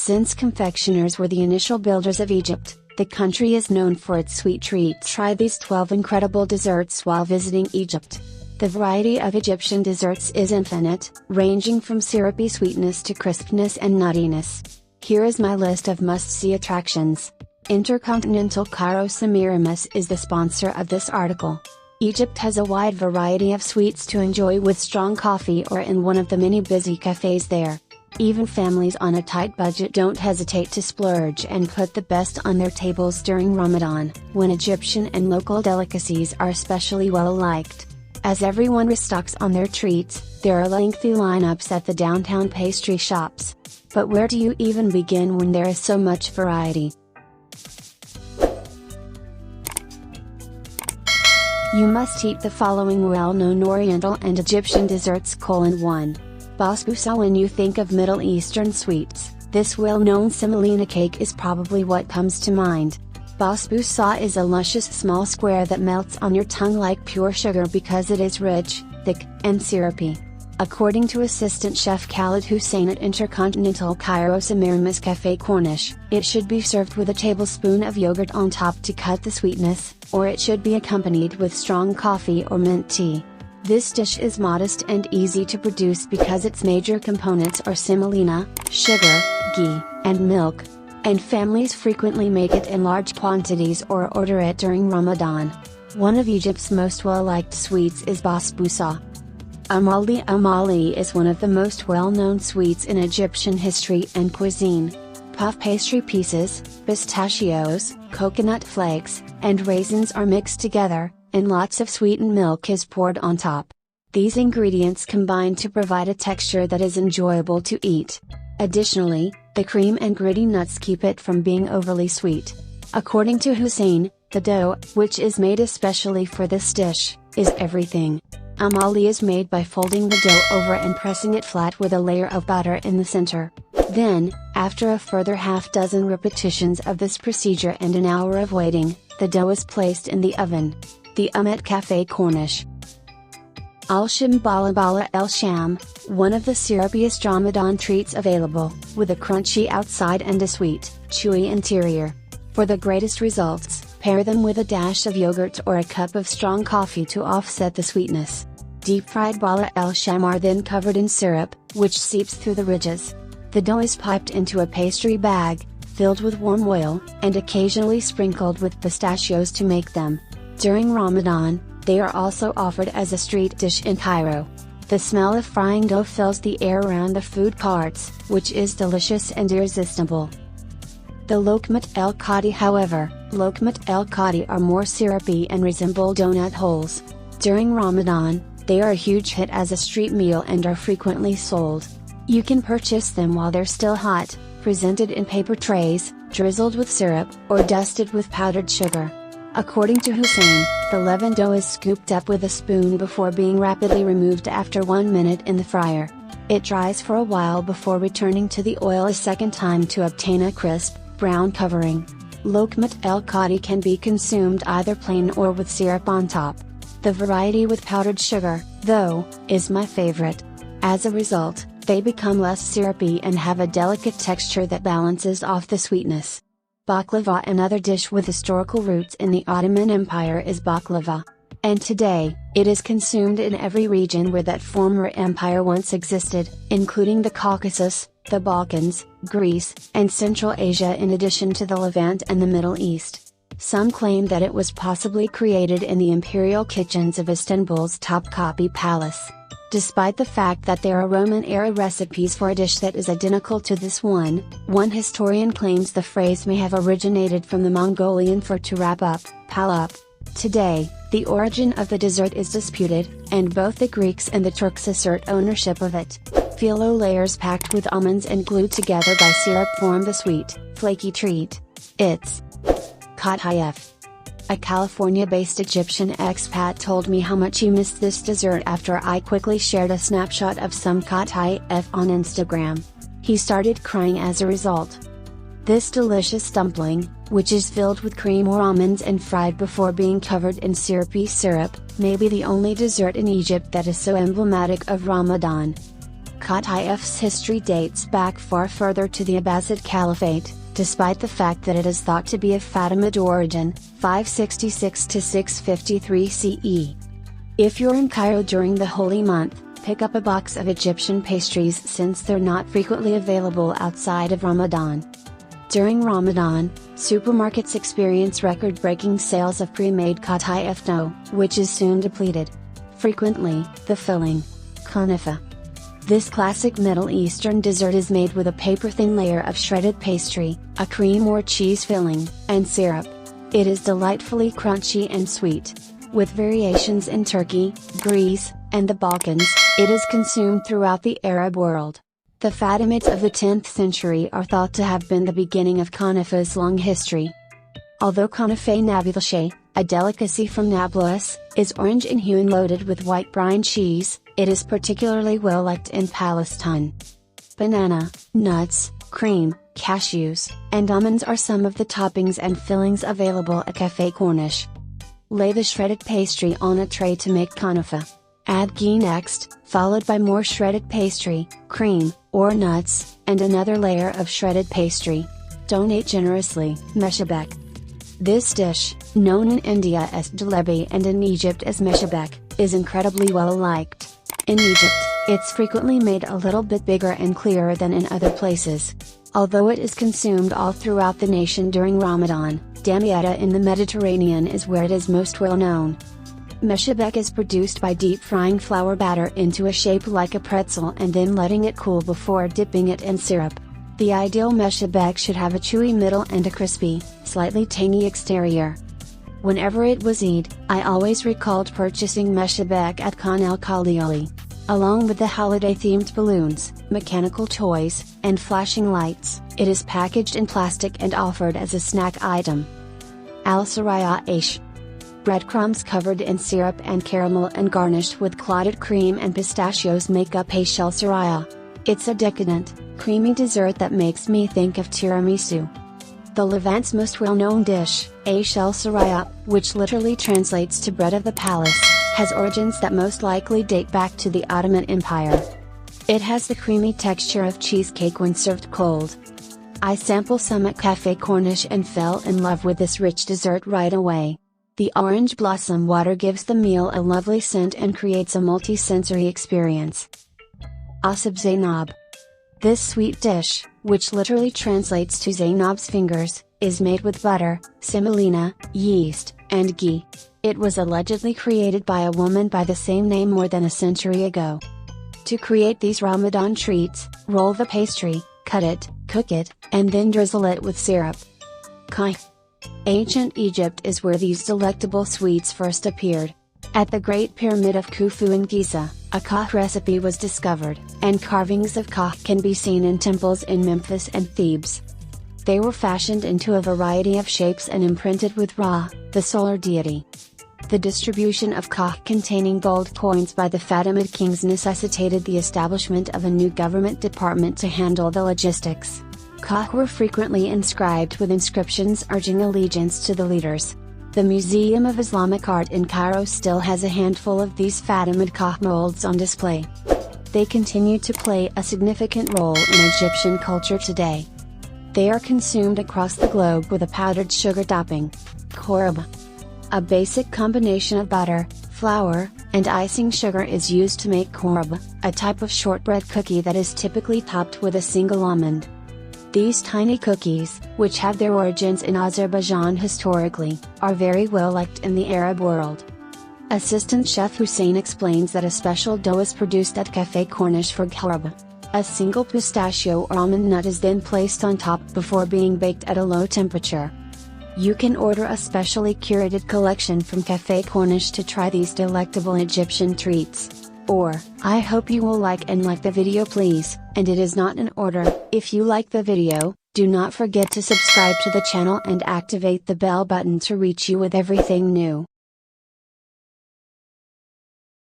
Since confectioners were the initial builders of Egypt, the country is known for its sweet treats. Try these 12 incredible desserts while visiting Egypt. The variety of Egyptian desserts is infinite, ranging from syrupy sweetness to crispness and nuttiness. Here is my list of must-see attractions. Intercontinental Cairo Semiramis is the sponsor of this article. Egypt has a wide variety of sweets to enjoy with strong coffee or in one of the many busy cafes there. Even families on a tight budget don't hesitate to splurge and put the best on their tables during Ramadan, when Egyptian and local delicacies are especially well liked. As everyone restocks on their treats, there are lengthy lineups at the downtown pastry shops. But where do you even begin when there is so much variety? You must eat the following well-known Oriental and Egyptian desserts: 1. Basbousa. When you think of Middle Eastern sweets, this well-known semolina cake is probably what comes to mind. Basbousa is a luscious small square that melts on your tongue like pure sugar because it is rich, thick, and syrupy. According to assistant chef Khalid Hussein at Intercontinental Cairo Semiramis Café Corniche, it should be served with a tablespoon of yogurt on top to cut the sweetness, or it should be accompanied with strong coffee or mint tea. This dish is modest and easy to produce because its major components are semolina, sugar, ghee, and milk. And families frequently make it in large quantities or order it during Ramadan. One of Egypt's most well-liked sweets is basbousa. Amali is one of the most well-known sweets in Egyptian history and cuisine. Puff pastry pieces, pistachios, coconut flakes, and raisins are mixed together, and lots of sweetened milk is poured on top. These ingredients combine to provide a texture that is enjoyable to eat. Additionally, the cream and gritty nuts keep it from being overly sweet. According to Hussein, the dough, which is made especially for this dish, is everything. Amali is made by folding the dough over and pressing it flat with a layer of butter in the center. Then, after a further half dozen repetitions of this procedure and an hour of waiting, the dough is placed in the oven. The at Café Corniche. Al-Sham Balabala El-Sham, one of the syrupiest Ramadan treats available, with a crunchy outside and a sweet, chewy interior. For the greatest results, pair them with a dash of yogurt or a cup of strong coffee to offset the sweetness. Deep-fried bala el-sham are then covered in syrup, which seeps through the ridges. The dough is piped into a pastry bag, filled with warm oil, and occasionally sprinkled with pistachios to make them. During Ramadan, they are also offered as a street dish in Cairo. The smell of frying dough fills the air around the food carts, which is delicious and irresistible. The Lokmat alKati. However, Lokmat alKati are more syrupy and resemble donut holes. During Ramadan, they are a huge hit as a street meal and are frequently sold. You can purchase them while they're still hot, presented in paper trays, drizzled with syrup, or dusted with powdered sugar. According to Hussein, the leavened dough is scooped up with a spoon before being rapidly removed after 1 minute in the fryer. It dries for a while before returning to the oil a second time to obtain a crisp, brown covering. Lokmat alKati can be consumed either plain or with syrup on top. The variety with powdered sugar, though, is my favorite. As a result, they become less syrupy and have a delicate texture that balances off the sweetness. Baklava. Another dish with historical roots in the Ottoman Empire is baklava. And today, it is consumed in every region where that former empire once existed, including the Caucasus, the Balkans, Greece, and Central Asia, in addition to the Levant and the Middle East. Some claim that it was possibly created in the imperial kitchens of Istanbul's Topkapi Palace. Despite the fact that there are Roman-era recipes for a dish that is identical to this one historian claims the phrase may have originated from the Mongolian for to wrap up, pal up. Today, the origin of the dessert is disputed, and both the Greeks and the Turks assert ownership of it. Phyllo layers packed with almonds and glued together by syrup form the sweet, flaky treat. It's Kataif. A California-based Egyptian expat told me how much he missed this dessert after I quickly shared a snapshot of some Kataif on Instagram. He started crying as a result. This delicious dumpling, which is filled with cream or almonds and fried before being covered in syrupy syrup, may be the only dessert in Egypt that is so emblematic of Ramadan. Kataif's history dates back far further to the Abbasid Caliphate, despite the fact that it is thought to be of Fatimid origin, 566 to 653 CE. If you're in Cairo during the holy month, pick up a box of Egyptian pastries since they're not frequently available outside of Ramadan. During Ramadan, supermarkets experience record-breaking sales of pre-made Kataif dough, which is soon depleted. Frequently, the filling, Conifer. This classic Middle Eastern dessert is made with a paper-thin layer of shredded pastry, a cream or cheese filling, and syrup. It is delightfully crunchy and sweet. With variations in Turkey, Greece, and the Balkans, it is consumed throughout the Arab world. The Fatimids of the 10th century are thought to have been the beginning of Conifer's long history. Although Conifer Nablus, a delicacy from Nablus, is orange in hue and loaded with white brine cheese, it is particularly well liked in Palestine. Banana, nuts, cream, cashews, and almonds are some of the toppings and fillings available at Café Corniche. Lay the shredded pastry on a tray to make Conifer. Add ghee next, followed by more shredded pastry, cream, or nuts, and another layer of shredded pastry. Donate generously. Meshabek. This dish, known in India as jalebi and in Egypt as Meshabek, is incredibly well liked. In Egypt, it's frequently made a little bit bigger and clearer than in other places. Although it is consumed all throughout the nation during Ramadan, Damietta in the Mediterranean is where it is most well known. Meshabek is produced by deep frying flour batter into a shape like a pretzel and then letting it cool before dipping it in syrup. The ideal Meshabek should have a chewy middle and a crispy, slightly tangy exterior. Whenever it was Eid, I always recalled purchasing Meshabek at Khan al-Khalili. Along with the holiday-themed balloons, mechanical toys, and flashing lights, it is packaged in plastic and offered as a snack item. Al-Saraya Aish. Breadcrumbs covered in syrup and caramel and garnished with clotted cream and pistachios make up Aish al-Saraya. It's a decadent, creamy dessert that makes me think of tiramisu. The Levant's most well-known dish, Aish al-Saraya, which literally translates to bread of the palace, has origins that most likely date back to the Ottoman Empire. It has the creamy texture of cheesecake when served cold. I sampled some at Café Corniche and fell in love with this rich dessert right away. The orange blossom water gives the meal a lovely scent and creates a multi-sensory experience. Asab Zainab. This sweet dish, which literally translates to Zainab's fingers, is made with butter, semolina, yeast, and ghee. It was allegedly created by a woman by the same name more than a century ago. To create these Ramadan treats, roll the pastry, cut it, cook it, and then drizzle it with syrup. Kataif. Ancient Egypt is where these delectable sweets first appeared. At the Great Pyramid of Khufu in Giza, a kataif recipe was discovered, and carvings of kataif can be seen in temples in Memphis and Thebes. They were fashioned into a variety of shapes and imprinted with Ra, the solar deity. The distribution of kataif containing gold coins by the Fatimid kings necessitated the establishment of a new government department to handle the logistics. Kataif were frequently inscribed with inscriptions urging allegiance to the leaders. The Museum of Islamic Art in Cairo still has a handful of these Fatimid kataif molds on display. They continue to play a significant role in Egyptian culture today. They are consumed across the globe with a powdered sugar topping. Corb. A basic combination of butter, flour, and icing sugar is used to make corb, a type of shortbread cookie that is typically topped with a single almond. These tiny cookies, which have their origins in Azerbaijan historically, are very well liked in the Arab world. Assistant Chef Hussein explains that a special dough is produced at Café Corniche for Corb. A single pistachio or almond nut is then placed on top before being baked at a low temperature. You can order a specially curated collection from Café Corniche to try these delectable Egyptian treats. I hope you will like the video please, and it is not an order. If you like the video, do not forget to subscribe to the channel and activate the bell button to reach you with everything new.